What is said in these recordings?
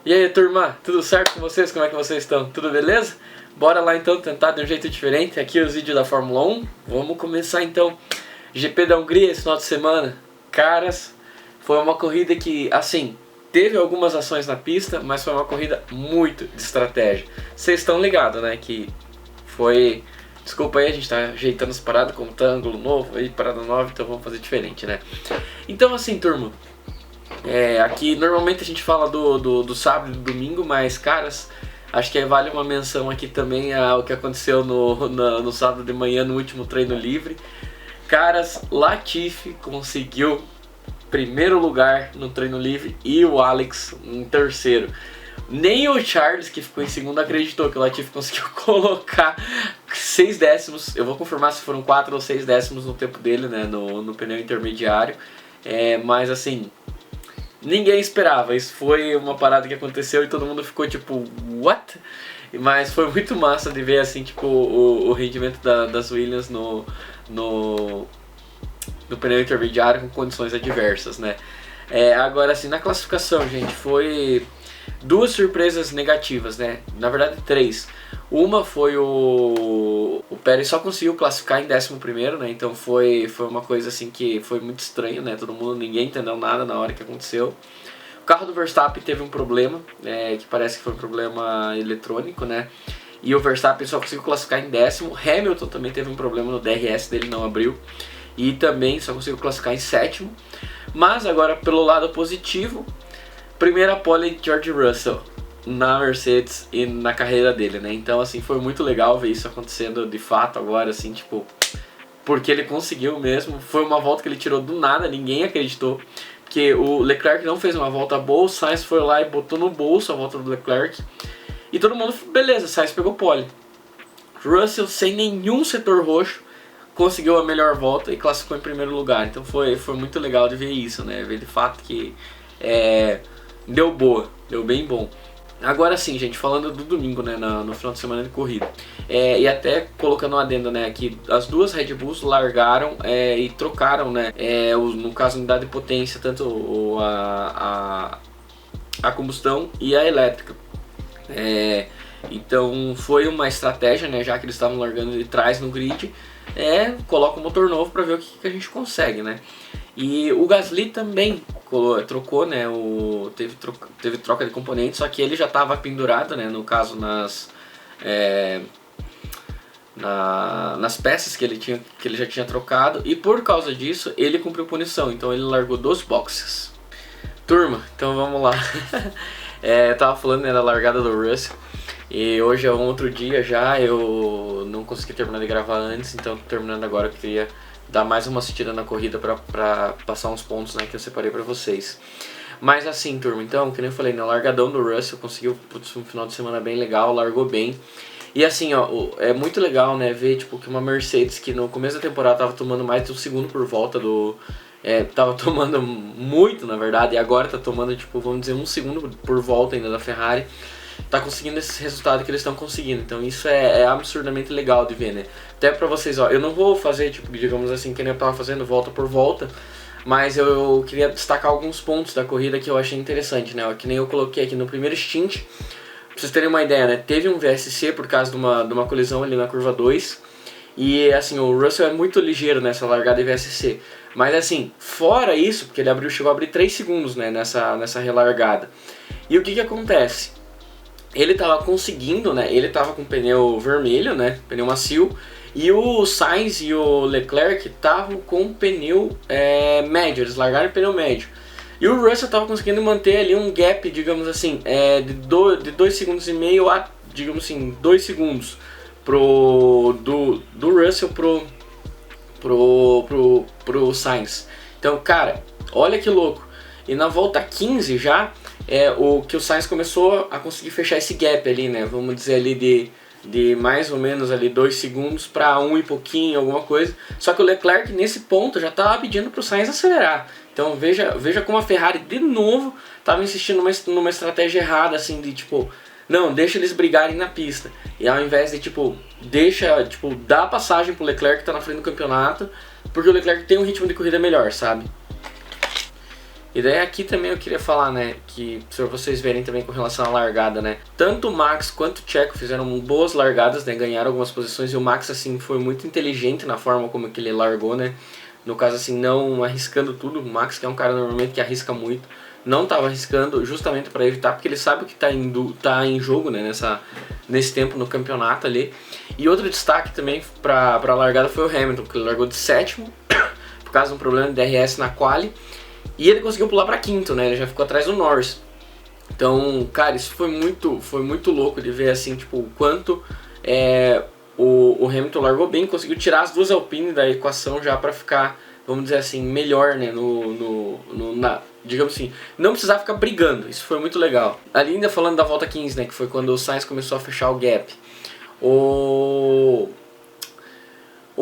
E aí, turma, tudo certo com vocês? Como é que vocês estão? Tudo beleza? Bora lá então tentar de um jeito diferente aqui os vídeos da Fórmula 1. Vamos começar então. GP da Hungria esse final de semana. Caras, foi uma corrida que, assim, teve algumas ações na pista, mas foi uma corrida muito de estratégia. Vocês estão ligados, né, que foi... Desculpa aí, a gente tá ajeitando as paradas, como tá ângulo novo aí, parada nova, então vamos fazer diferente, né? Então assim, turma, aqui normalmente a gente fala do sábado e do domingo, mas caras, acho que vale uma menção aqui também ao que aconteceu no sábado de manhã, no último treino livre. Caras, Latifi conseguiu primeiro lugar no treino livre e o Alex em terceiro. Nem o Charles, que ficou em segundo, acreditou que o Latifi conseguiu colocar 6 décimos, eu vou confirmar se foram 4 ou 6 décimos no tempo dele, né, no pneu intermediário. Mas assim, ninguém esperava, isso foi uma parada que aconteceu e todo mundo ficou tipo, what? Mas foi muito massa de ver assim, tipo, o rendimento das Williams no pneu intermediário com condições adversas, né? Agora assim, na classificação, gente, foi duas surpresas negativas, né? Na verdade, três. Uma foi o Pérez só conseguiu classificar em 11º, né? Então foi uma coisa assim que foi muito estranho, né? Ninguém entendeu nada na hora que aconteceu. O carro do Verstappen teve um problema, que parece que foi um problema eletrônico, né? E o Verstappen só conseguiu classificar em 10º. Hamilton também teve um problema no DRS dele, não abriu. E também só conseguiu classificar em 7º. Mas agora, pelo lado positivo, primeira pole de George Russell na Mercedes e na carreira dele, né? Então, assim, foi muito legal ver isso acontecendo de fato agora, assim, tipo, porque ele conseguiu mesmo. Foi uma volta que ele tirou do nada, ninguém acreditou. Porque o Leclerc não fez uma volta boa, o Sainz foi lá e botou no bolso a volta do Leclerc. E todo mundo, beleza, Sainz pegou pole. Russell, sem nenhum setor roxo, conseguiu a melhor volta e classificou em primeiro lugar. Então foi muito legal de ver isso, né? Ver de fato que deu bem bom. Agora sim, gente, falando do domingo, né, no final de semana de corrida. E até colocando um adendo, né, que as duas Red Bulls largaram e trocaram, né, no caso, unidade de potência, tanto a combustão e a elétrica. Então foi uma estratégia, né, já que eles estavam largando de trás no grid, coloca o motor novo para ver o que a gente consegue, né. E o Gasly também trocou, né, teve troca de componentes, só que ele já estava pendurado, né, no caso nas peças que ele já tinha trocado, e por causa disso ele cumpriu punição, então ele largou dos boxes. Turma, então vamos lá. Eu tava falando, né, da largada do Russell, e hoje é um outro dia já, eu não consegui terminar de gravar antes, então tô terminando agora, eu queria dar mais uma assistida na corrida pra passar uns pontos, né, que eu separei pra vocês. Mas assim, turma, então, que nem eu falei, no largadão do Russell, conseguiu um final de semana bem legal, largou bem. E assim, ó, é muito legal, né, ver tipo, que uma Mercedes que no começo da temporada tava tomando mais de um segundo por volta tava tomando muito, na verdade, e agora tá tomando, tipo, vamos dizer, um segundo por volta ainda da Ferrari. Tá conseguindo esse resultado que eles estão conseguindo, então isso é absurdamente legal de ver, né? Até pra vocês, ó, eu não vou fazer, tipo, digamos assim, que nem eu tava fazendo volta por volta, mas eu queria destacar alguns pontos da corrida que eu achei interessante, né? Que nem eu coloquei aqui no primeiro stint, pra vocês terem uma ideia, né? Teve um VSC por causa de uma colisão ali na curva 2, e assim, o Russell é muito ligeiro nessa largada de VSC, mas assim, fora isso, porque ele chegou a abrir 3 segundos, né, nessa relargada. E o que acontece? Ele tava conseguindo, né? Ele tava com pneu vermelho, né? Pneu macio. E o Sainz e o Leclerc estavam com pneu médio. Eles largaram o pneu médio. E o Russell tava conseguindo manter ali um gap, digamos assim, de 2,5 segundos a, digamos assim, 2 segundos do Russell pro Sainz. Então, cara, olha que louco. E na volta 15 já, o Sainz começou a conseguir fechar esse gap ali, né? Vamos dizer ali de mais ou menos ali 2 segundos para 1 e pouquinho, alguma coisa. Só que o Leclerc nesse ponto já estava pedindo para o Sainz acelerar. Então veja como a Ferrari de novo estava insistindo numa estratégia errada, assim, de tipo, não, deixa eles brigarem na pista. E ao invés de tipo, dar passagem pro Leclerc que tá na frente do campeonato, porque o Leclerc tem um ritmo de corrida melhor, sabe? E daí aqui também eu queria falar, né, que se vocês verem também com relação à largada, né, tanto o Max quanto o Checo fizeram boas largadas, né, ganharam algumas posições, e o Max, assim, foi muito inteligente na forma como que ele largou, né, no caso, assim, não arriscando tudo. O Max, que é um cara normalmente que arrisca muito, não estava arriscando justamente para evitar, porque ele sabe o que tá em jogo, né, nesse tempo no campeonato ali. E outro destaque também para a largada foi o Hamilton, que ele largou de sétimo, por causa de um problema de DRS na quali. E ele conseguiu pular para quinto, né? Ele já ficou atrás do Norris. Então, cara, isso foi muito louco de ver, assim, tipo, o quanto o Hamilton largou bem, conseguiu tirar as duas Alpine da equação já para ficar, vamos dizer assim, melhor, né? Digamos assim, não precisar ficar brigando. Isso foi muito legal. Ali ainda falando da volta 15, né? Que foi quando o Sainz começou a fechar o gap. O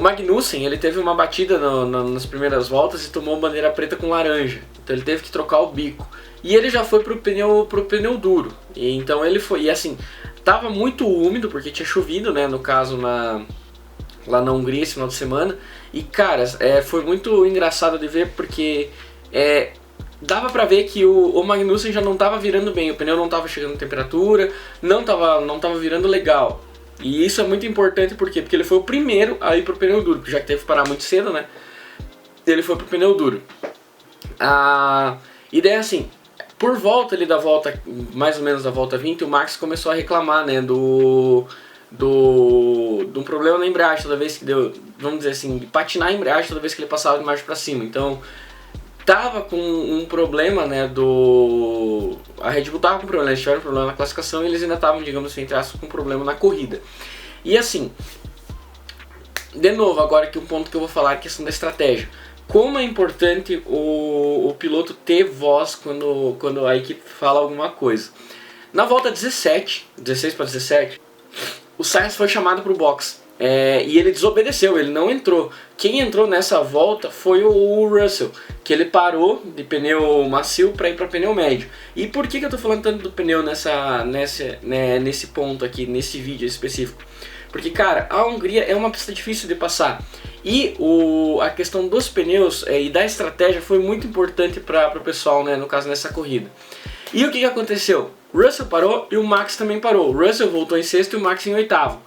Magnussen, ele teve uma batida nas primeiras voltas e tomou bandeira preta com laranja. Então ele teve que trocar o bico. E ele já foi pro pneu duro. E então ele foi, e assim, tava muito úmido porque tinha chovido, né, no caso lá na Hungria esse final de semana. E cara, foi muito engraçado de ver porque dava pra ver que o Magnussen já não tava virando bem, o pneu não tava chegando em temperatura, não tava virando legal. E isso é muito importante, por quê? Porque ele foi o primeiro a ir pro pneu duro, já que teve que parar muito cedo, né? Ele foi pro pneu duro. A ideia é assim, por volta ali da volta, mais ou menos da volta 20, o Max começou a reclamar, né, de um problema na embreagem toda vez que deu, vamos dizer assim, de patinar a embreagem toda vez que ele passava de marcha para cima. Então, tava com um problema, né, a Red Bull tava com problema, eles tiveram um problema na classificação e eles ainda estavam, digamos assim, entre aspas, com um problema na corrida. E assim, de novo, agora que um ponto que eu vou falar é a questão da estratégia. Como é importante o piloto ter voz quando a equipe fala alguma coisa. Na volta 16 para 17, o Sainz foi chamado para o box. E ele desobedeceu, ele não entrou. Quem entrou nessa volta foi o Russell, que ele parou de pneu macio para ir para pneu médio. E por que eu estou falando tanto do pneu nesse ponto aqui, nesse vídeo específico? Porque, cara, a Hungria é uma pista difícil de passar. E a questão dos pneus e da estratégia foi muito importante para o pessoal, né, no caso nessa corrida. E o que aconteceu? O Russell parou e o Max também parou. O Russell voltou em sexto e o Max em oitavo.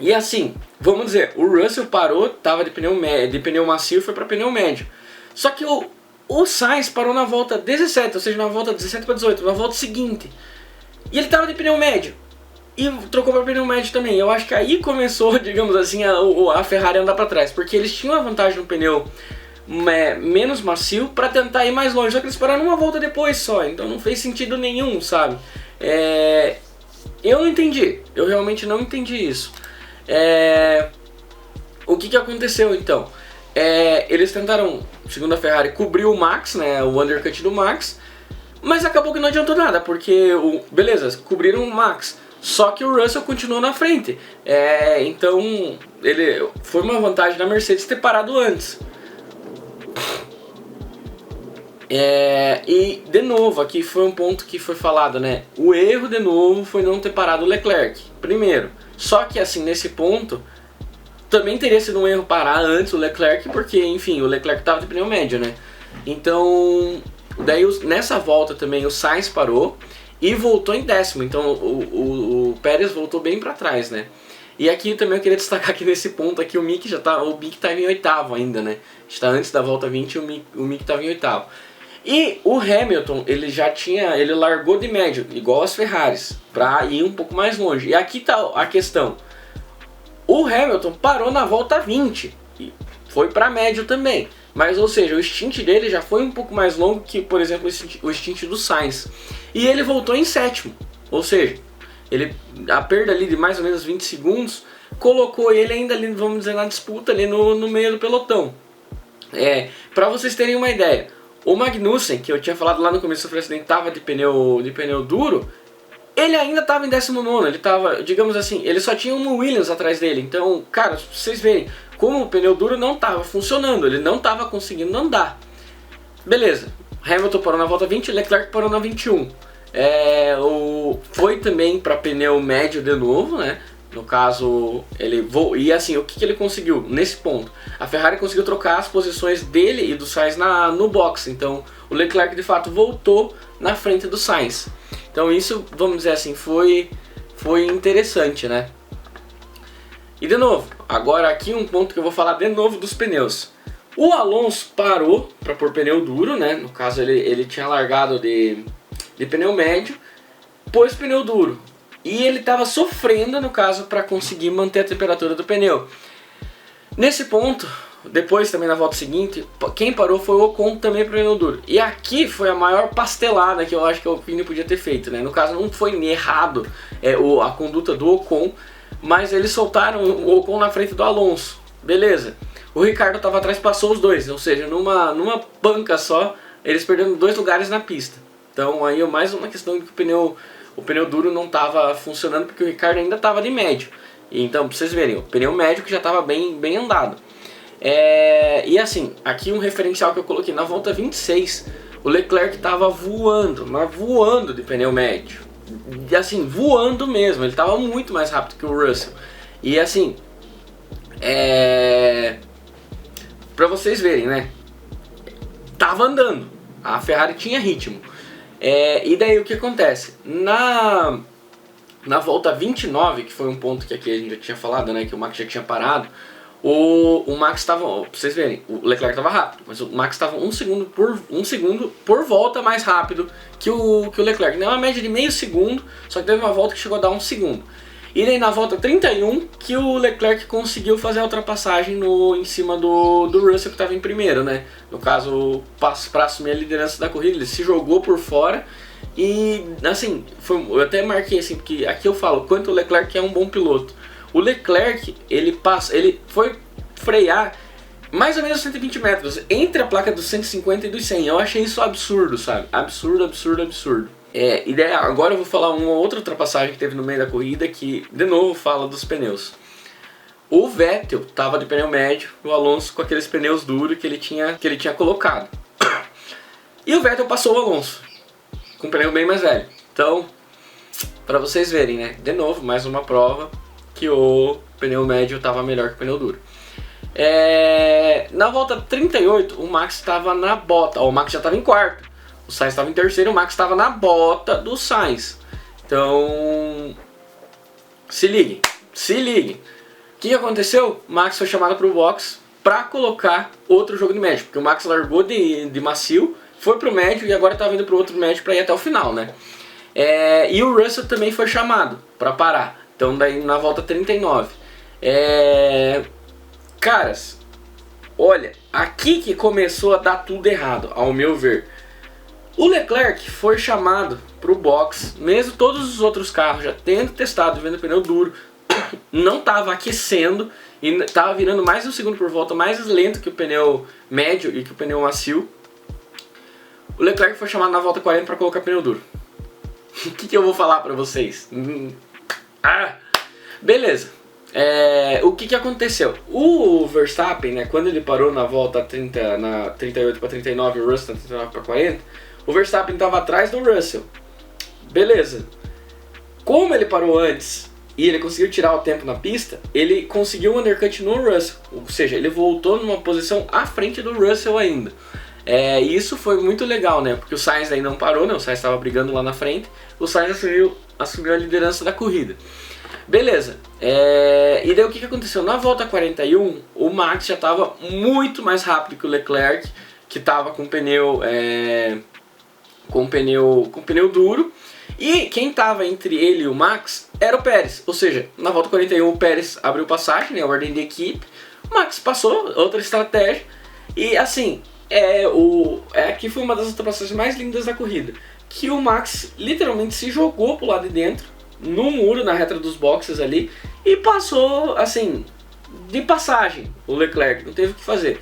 E assim, vamos dizer, o Russell parou, estava de pneu macio e foi para pneu médio. Só que o Sainz parou na volta 17, ou seja, na volta 17 para 18, na volta seguinte. E ele estava de pneu médio. E trocou para pneu médio também. Eu acho que aí começou, digamos assim, a Ferrari a andar para trás. Porque eles tinham a vantagem no pneu menos macio para tentar ir mais longe. Só que eles pararam uma volta depois só. Então não fez sentido nenhum, sabe? Eu não entendi. Eu realmente não entendi isso. O que aconteceu então? Eles tentaram, segundo a Ferrari, cobrir o Max, né, o undercut do Max. Mas acabou que não adiantou nada. Porque, beleza, cobriram o Max. Só que o Russell continuou na frente. Então foi uma vantagem da Mercedes ter parado antes. E de novo, aqui foi um ponto que foi falado, né? O erro de novo foi não ter parado o Leclerc primeiro. Só que assim, nesse ponto também teria sido um erro parar antes o Leclerc, porque enfim, o Leclerc estava de pneu médio, né? Então, daí nessa volta também o Sainz parou e voltou em décimo, então o Pérez voltou bem para trás, né? E aqui também eu queria destacar que nesse ponto aqui o Mick tá em oitavo ainda, né? Está antes da volta 20 e o Mick estava em oitavo. E o Hamilton, ele largou de médio, igual as Ferraris, para ir um pouco mais longe. E aqui tá a questão. O Hamilton parou na volta 20 e foi para médio também. Mas, ou seja, o stint dele já foi um pouco mais longo que, por exemplo, o stint do Sainz. E ele voltou em sétimo. Ou seja, a perda ali de mais ou menos 20 segundos colocou ele ainda ali, vamos dizer, na disputa ali no meio do pelotão. Para vocês terem uma ideia, o Magnussen, que eu tinha falado lá no começo do acidente, estava de pneu duro, ele ainda estava em 19º, ele estava, digamos assim, ele só tinha um Williams atrás dele. Então, cara, pra vocês verem, como o pneu duro não estava funcionando, ele não estava conseguindo andar. Beleza, Hamilton parou na volta 20, Leclerc parou na 21. Foi também para pneu médio de novo, né? No caso, e assim, o que ele conseguiu nesse ponto? A Ferrari conseguiu trocar as posições dele e do Sainz no box. Então, o Leclerc de fato voltou na frente do Sainz. Então, isso, vamos dizer assim, foi interessante, né? E de novo, agora aqui um ponto que eu vou falar de novo dos pneus. O Alonso parou para pôr pneu duro, né? No caso, ele tinha largado de pneu médio, pôs pneu duro. E ele estava sofrendo, no caso, para conseguir manter a temperatura do pneu. Nesse ponto, depois também na volta seguinte, quem parou foi o Ocon também para pneu duro. E aqui foi a maior pastelada que eu acho que o Alpine podia ter feito, né? No caso, não foi errado a conduta do Ocon, mas eles soltaram o Ocon na frente do Alonso. Beleza. O Ricardo estava atrás, passou os dois, ou seja, numa panca só, eles perderam 2 lugares na pista. Então aí é mais uma questão de que o pneu duro não estava funcionando, porque o Ricardo ainda estava de médio. Então, pra vocês verem, o pneu médio que já estava bem andado. E assim, aqui um referencial que eu coloquei, na volta 26, o Leclerc estava voando, mas voando de pneu médio. E assim, voando mesmo, ele estava muito mais rápido que o Russell. E assim, pra vocês verem, né, tava andando, a Ferrari tinha ritmo. E daí o que acontece? Na volta 29, que foi um ponto que aqui a gente já tinha falado, né, que o Max já tinha parado, o Max estava, pra vocês verem, o Leclerc estava rápido, mas o Max estava um segundo por volta mais rápido que o Leclerc. Não é uma média de meio segundo, só que teve uma volta que chegou a dar 1 segundo. E daí na volta 31 que o Leclerc conseguiu fazer a ultrapassagem em cima do Russell, que estava em primeiro, né? No caso, para assumir a liderança da corrida, ele se jogou por fora. E assim, eu até marquei assim, porque aqui eu falo quanto o Leclerc é um bom piloto. O Leclerc, ele foi frear mais ou menos 120 metros entre a placa dos 150 e dos 100. Eu achei isso absurdo, sabe? Absurdo. E daí, agora eu vou falar uma outra ultrapassagem que teve no meio da corrida, que de novo fala dos pneus. O Vettel estava de pneu médio, o Alonso com aqueles pneus duros que ele tinha colocado. E o Vettel passou o Alonso com um pneu bem mais velho. Então, para vocês verem, né? De novo, mais uma prova que o pneu médio estava melhor que o pneu duro. Na volta 38, o Max estava na bota. O Max já estava em quarto. O Sainz estava em terceiro, o Max estava na bota do Sainz. Então, se liguem. O que aconteceu? O Max foi chamado para o box para colocar outro jogo de médio. Porque o Max largou de macio, foi para o médio e agora está vindo para o outro médio para ir até o final, né? E o Russell também foi chamado para parar. Então, daí na volta 39. Caras, olha, aqui que começou a dar tudo errado, ao meu ver. O Leclerc foi chamado para o box, mesmo todos os outros carros já tendo testado, vendo pneu duro, não estava aquecendo e estava virando mais um segundo por volta, mais lento que o pneu médio e que o pneu macio. O Leclerc foi chamado na volta 40 para colocar pneu duro. O que eu vou falar para vocês? Beleza. O que aconteceu? O Verstappen, né, quando ele parou na volta 38 para 39 e o Russell na 39 para 40, o Verstappen estava atrás do Russell. Beleza. Como ele parou antes e ele conseguiu tirar o tempo na pista, ele conseguiu um undercut no Russell. Ou seja, ele voltou numa posição à frente do Russell ainda. E isso foi muito legal, né? Porque o Sainz aí não parou, né? O Sainz estava brigando lá na frente. O Sainz assumiu a liderança da corrida. Beleza. E daí o que aconteceu? Na volta 41, o Max já estava muito mais rápido que o Leclerc, que estava com pneu duro. E quem estava entre ele e o Max era o Pérez. Ou seja, na volta 41 o Pérez abriu passagem, né, a ordem de equipe. O Max passou, outra estratégia. E assim, aqui foi uma das ultrapassagens mais lindas da corrida. Que o Max literalmente se jogou pro lado de dentro, no muro, na reta dos boxes ali, e passou, assim, de passagem o Leclerc, não teve o que fazer.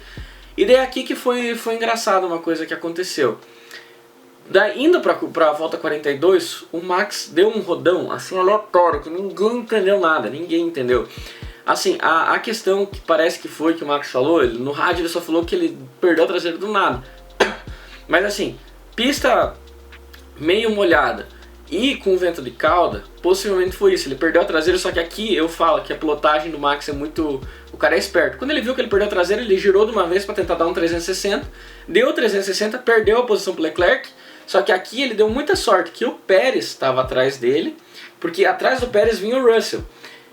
E daí aqui que foi engraçado uma coisa que aconteceu. Daí, indo pra volta 42, o Max deu um rodão, assim, aleatório, que ninguém entendeu nada, ninguém entendeu. Assim, a questão que parece que foi que o Max falou, no rádio ele só falou que ele perdeu a traseira do nada. Mas assim, pista meio molhada E com o vento de cauda, possivelmente foi isso. Ele perdeu a traseira, só que aqui eu falo que a pilotagem do Max é muito... O cara é esperto. Quando ele viu que ele perdeu a traseira, ele girou de uma vez para tentar dar um 360. Deu 360, perdeu a posição pro Leclerc. Só que aqui ele deu muita sorte que o Pérez estava atrás dele, porque atrás do Pérez vinha o Russell.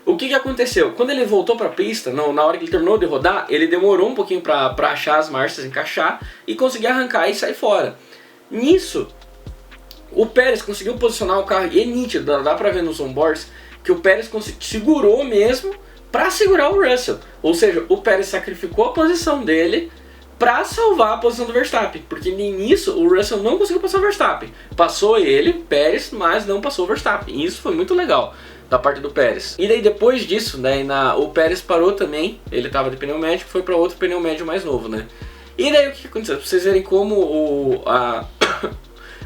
O que aconteceu? Quando ele voltou para a pista, na hora que ele terminou de rodar, ele demorou um pouquinho para achar as marchas, encaixar e conseguir arrancar e sair fora. Nisso, o Pérez conseguiu posicionar o carro, e é nítido, dá pra ver nos onboards, que o Pérez segurou mesmo pra segurar o Russell. Ou seja, o Pérez sacrificou a posição dele pra salvar a posição do Verstappen. Porque nisso o Russell não conseguiu passar o Verstappen. Passou ele, Pérez, mas não passou o Verstappen. E isso foi muito legal da parte do Pérez. E daí depois disso, né, o Pérez parou também, ele tava de pneu médio, foi pra outro pneu médio mais novo, né. E daí o que aconteceu? Pra vocês verem como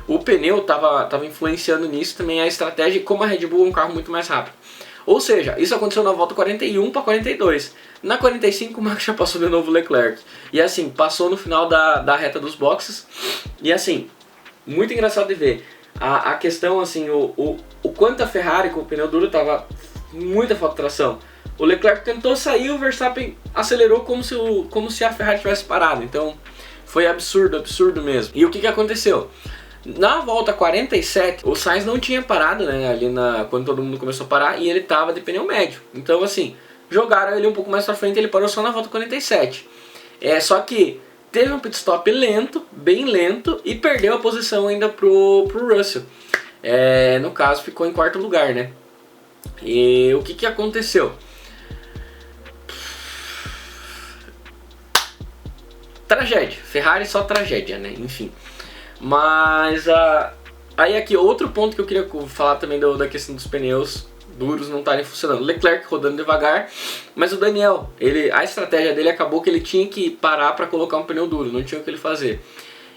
o pneu estava influenciando nisso também a estratégia e como a Red Bull é um carro muito mais rápido. Ou seja, isso aconteceu na volta 41 para 42. Na 45 o Max já passou de novo o Leclerc. E assim, passou no final da reta dos boxes. E assim, muito engraçado de ver. A questão assim, o quanto a Ferrari com o pneu duro estava muita falta de tração. O Leclerc tentou sair, o Verstappen acelerou como se a Ferrari tivesse parado. Então foi absurdo mesmo. E o que aconteceu? Na volta 47, o Sainz não tinha parado, né, ali quando todo mundo começou a parar, e ele tava de pneu médio. Então assim, jogaram ele um pouco mais pra frente, ele parou só na volta 47. Só que teve um pit stop lento, bem lento, e perdeu a posição ainda pro Russell. No caso, ficou em quarto lugar, né. E o que aconteceu? Tragédia. Ferrari só tragédia, né, enfim. Mas aí aqui outro ponto que eu queria falar também da questão dos pneus duros não estarem funcionando. Leclerc rodando devagar, mas o Daniel, a estratégia dele acabou que ele tinha que parar para colocar um pneu duro, não tinha o que ele fazer.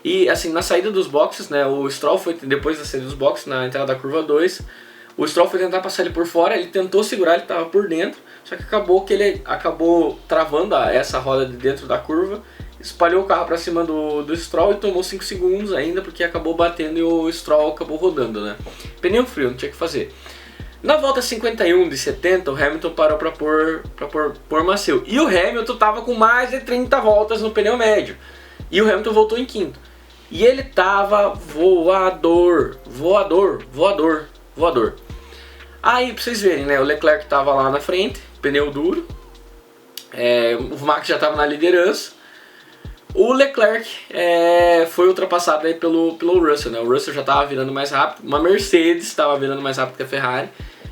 E assim, na saída dos boxes, né, o Stroll foi, depois da saída dos boxes, na entrada da curva 2, o Stroll foi tentar passar ele por fora, ele tentou segurar, ele estava por dentro, só que acabou que ele acabou travando essa roda de dentro da curva, espalhou o carro para cima do Stroll e tomou 5 segundos ainda, porque acabou batendo e o Stroll acabou rodando, né? Pneu frio, não tinha o que fazer. Na volta 51 de 70, o Hamilton parou para pôr macio. E o Hamilton tava com mais de 30 voltas no pneu médio. E o Hamilton voltou em quinto. E ele tava voador. Aí, pra vocês verem, né? O Leclerc tava lá na frente, pneu duro. O Max já tava na liderança. O Leclerc foi ultrapassado aí pelo Russell, né? O Russell já estava virando mais rápido, uma Mercedes estava virando mais rápido que a Ferrari,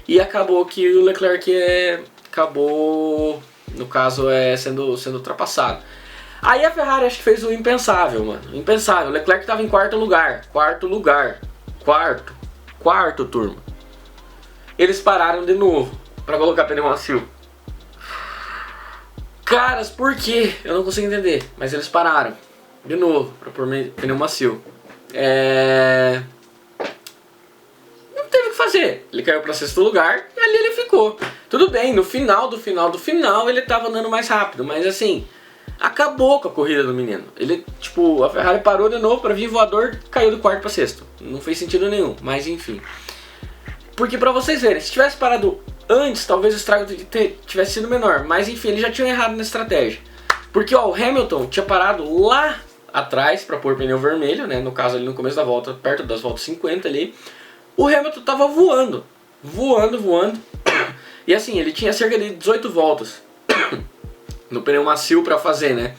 e acabou que o Leclerc acabou, no caso, sendo ultrapassado. Aí a Ferrari acho que fez o impensável, mano, impensável. O Leclerc estava em quarto, turma. Eles pararam de novo para colocar pneu macio. Caras, por quê? Eu não consigo entender. Mas eles pararam. De novo, pra pôr pneu macio. Não teve o que fazer. Ele caiu pra sexto lugar e ali ele ficou. Tudo bem, no final ele tava andando mais rápido. Mas assim, acabou com a corrida do menino. A Ferrari parou de novo pra vir voador, caiu do quarto pra sexto. Não fez sentido nenhum, mas enfim. Porque pra vocês verem, se tivesse parado antes, talvez o estrago tivesse sido menor. Mas enfim, eles já tinham errado na estratégia. Porque o Hamilton tinha parado lá atrás para pôr pneu vermelho, né? No caso ali no começo da volta, perto das voltas 50 ali. O Hamilton tava voando. E assim, ele tinha cerca de 18 voltas no pneu macio para fazer, né?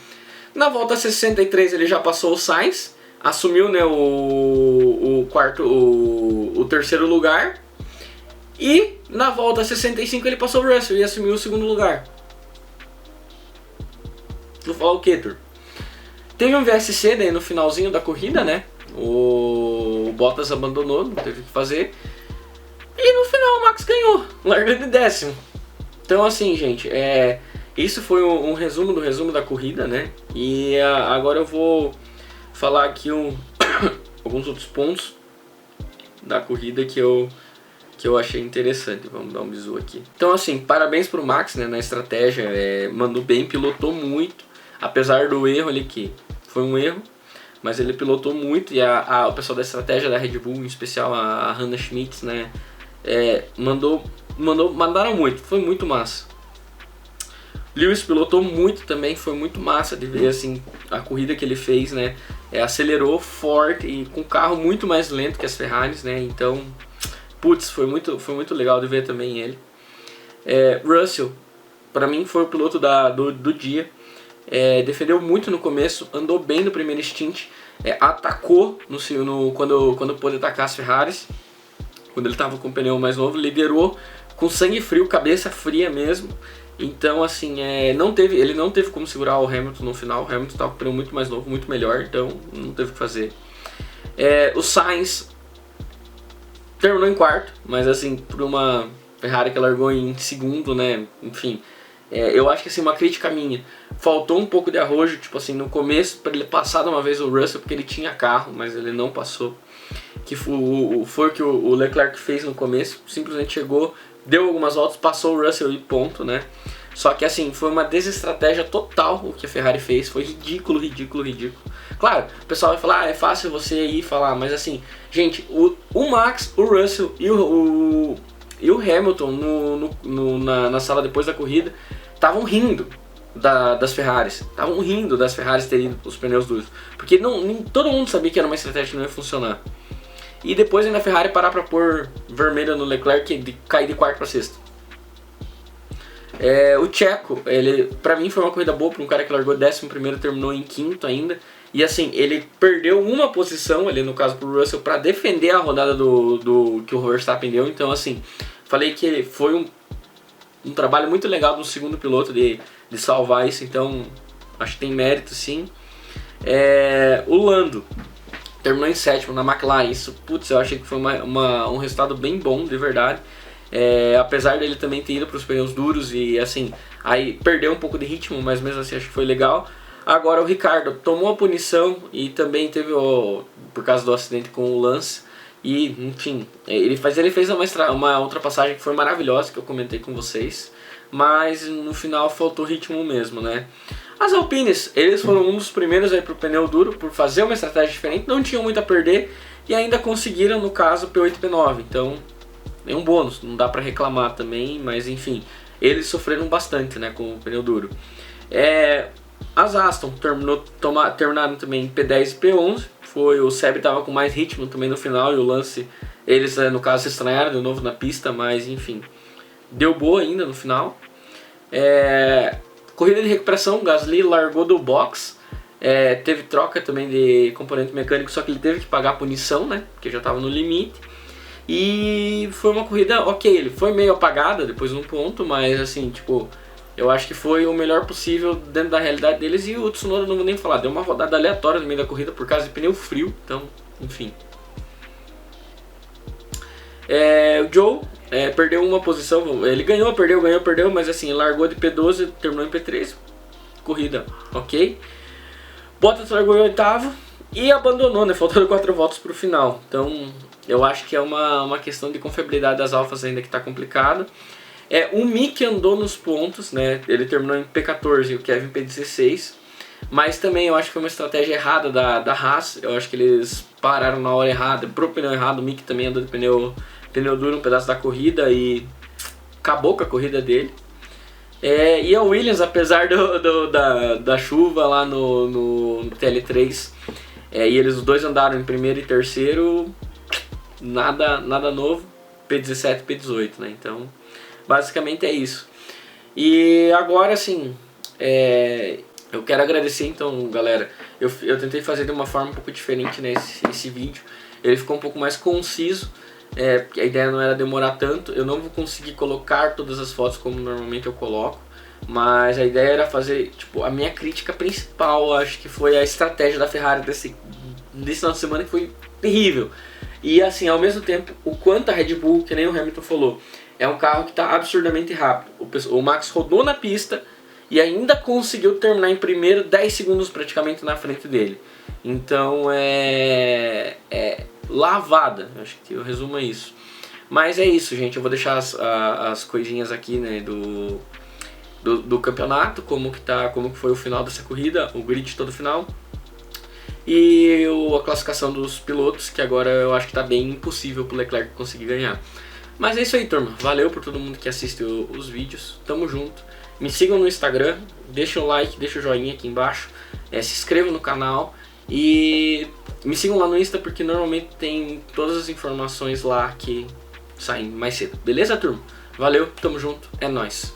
Na volta 63 ele já passou o Sainz, assumiu, né, o terceiro lugar. E na volta 65 ele passou o Russell e assumiu o segundo lugar. Vou falar o que, Tur? Teve um VSC daí no finalzinho da corrida, né? O Bottas abandonou, não teve o que fazer. E no final o Max ganhou, largando de décimo. Então assim, gente, isso foi um resumo do resumo da corrida, né? E agora eu vou falar aqui alguns outros pontos da corrida que eu achei interessante. Vamos dar um bisu aqui. Então assim, parabéns pro Max, né, na estratégia, mandou bem, pilotou muito, apesar do erro ali, que foi um erro, mas ele pilotou muito e o pessoal da estratégia da Red Bull, em especial a Hannah Schmitz, né, mandaram muito, foi muito massa. Lewis pilotou muito também, foi muito massa de ver assim, a corrida que ele fez, né, acelerou forte e com carro muito mais lento que as Ferraris, né, então, putz, foi muito legal de ver também ele. Russell, para mim foi o piloto do dia, defendeu muito no começo, andou bem no primeiro stint, atacou quando pôde atacar as Ferraris, quando ele estava com o pneu mais novo, liderou com sangue frio, cabeça fria mesmo. Então assim, ele não teve como segurar o Hamilton no final. O Hamilton estava com o pneu muito mais novo, muito melhor, então não teve o que fazer. O Sainz terminou em quarto, mas assim, por uma Ferrari que largou em segundo, né, enfim. Eu acho que assim, uma crítica minha, faltou um pouco de arrojo, tipo assim, no começo, para ele passar de uma vez o Russell, porque ele tinha carro, mas ele não passou. Que foi o que o Leclerc fez no começo, simplesmente chegou, deu algumas voltas, passou o Russell e ponto, né? Só que assim, foi uma desestratégia total o que a Ferrari fez, foi ridículo. Claro, o pessoal vai falar, é fácil você ir falar, mas assim, gente, o Max, o Russell e o Hamilton na sala depois da corrida estavam rindo das Ferraris, terem os pneus duros, porque todo mundo sabia que era uma estratégia que não ia funcionar. E depois ainda a Ferrari parar para pôr vermelha no Leclerc e cair de quarto para sexto. O Checo, pra mim foi uma corrida boa para um cara que largou 11º, terminou em quinto ainda. E assim, ele perdeu uma posição ali, no caso pro Russell, para defender a rodada do que o Verstappen deu. Então assim, falei que foi um trabalho muito legal do segundo piloto de salvar isso, então acho que tem mérito sim. O Lando terminou em sétimo na McLaren, isso, putz, eu achei que foi um resultado bem bom, de verdade. Apesar dele também ter ido para os pneus duros e assim, aí perdeu um pouco de ritmo, mas mesmo assim acho que foi legal. Agora o Ricardo tomou a punição e também teve por causa do acidente com o Lance. E enfim, ele fez uma ultrapassagem que foi maravilhosa, que eu comentei com vocês, mas no final faltou ritmo mesmo, né? As Alpines, eles foram um dos primeiros aí pro pneu duro, por fazer uma estratégia diferente, não tinham muito a perder e ainda conseguiram, no caso, P8 e P9, então é um bônus, não dá pra reclamar também, mas enfim, eles sofreram bastante, né, com o pneu duro. As Aston terminaram também em P10 e P11, o Seb tava com mais ritmo também no final e o Lance, eles no caso se estranharam de novo na pista, mas enfim, deu boa ainda no final. Corrida de recuperação, Gasly largou do box, teve troca também de componente mecânico, só que ele teve que pagar a punição, né, porque já estava no limite. E foi uma corrida ok, ele foi meio apagada depois de um ponto, mas assim, tipo, eu acho que foi o melhor possível dentro da realidade deles. E o Tsunoda, não vou nem falar, deu uma rodada aleatória no meio da corrida por causa de pneu frio, então, enfim. O Joe perdeu uma posição, ele ganhou, perdeu, mas assim, largou de P12, terminou em P13, corrida ok. Bottas largou em oitavo e abandonou, né, faltando 4 voltas para o final, então eu acho que é uma questão de confiabilidade das Alfas ainda que está complicado. O Mick andou nos pontos, né, ele terminou em P14 e o Kevin P16, mas também eu acho que foi uma estratégia errada da Haas, eu acho que eles pararam na hora errada, pro pneu errado. O Mick também andou de pneu duro um pedaço da corrida e acabou com a corrida dele. E a Williams, apesar da chuva lá no TL3, e eles os dois andaram em primeiro e terceiro, nada novo, P17 e P18, né? Então, basicamente é isso. E agora, assim, eu quero agradecer, então, galera. Eu tentei fazer de uma forma um pouco diferente, né, esse vídeo. Ele ficou um pouco mais conciso, porque a ideia não era demorar tanto. Eu não vou conseguir colocar todas as fotos como normalmente eu coloco, mas a ideia era fazer, tipo, a minha crítica principal, acho que foi a estratégia da Ferrari desse final de semana, que foi terrível. E assim, ao mesmo tempo, o quanto a Red Bull, que nem o Hamilton falou, é um carro que está absurdamente rápido. O Max rodou na pista e ainda conseguiu terminar em primeiro, 10 segundos praticamente na frente dele. Então lavada, acho que o resumo é isso. Mas é isso, gente, eu vou deixar as coisinhas aqui, né, do campeonato, como que foi o final dessa corrida, o grid todo final. e a classificação dos pilotos, que agora eu acho que tá bem impossível pro Leclerc conseguir ganhar. Mas é isso aí, turma. Valeu por todo mundo que assistiu os vídeos. Tamo junto. Me sigam no Instagram, deixa o like, deixa o joinha aqui embaixo, se inscrevam no canal e me sigam lá no Insta porque normalmente tem todas as informações lá que saem mais cedo. Beleza, turma? Valeu, tamo junto, é nóis.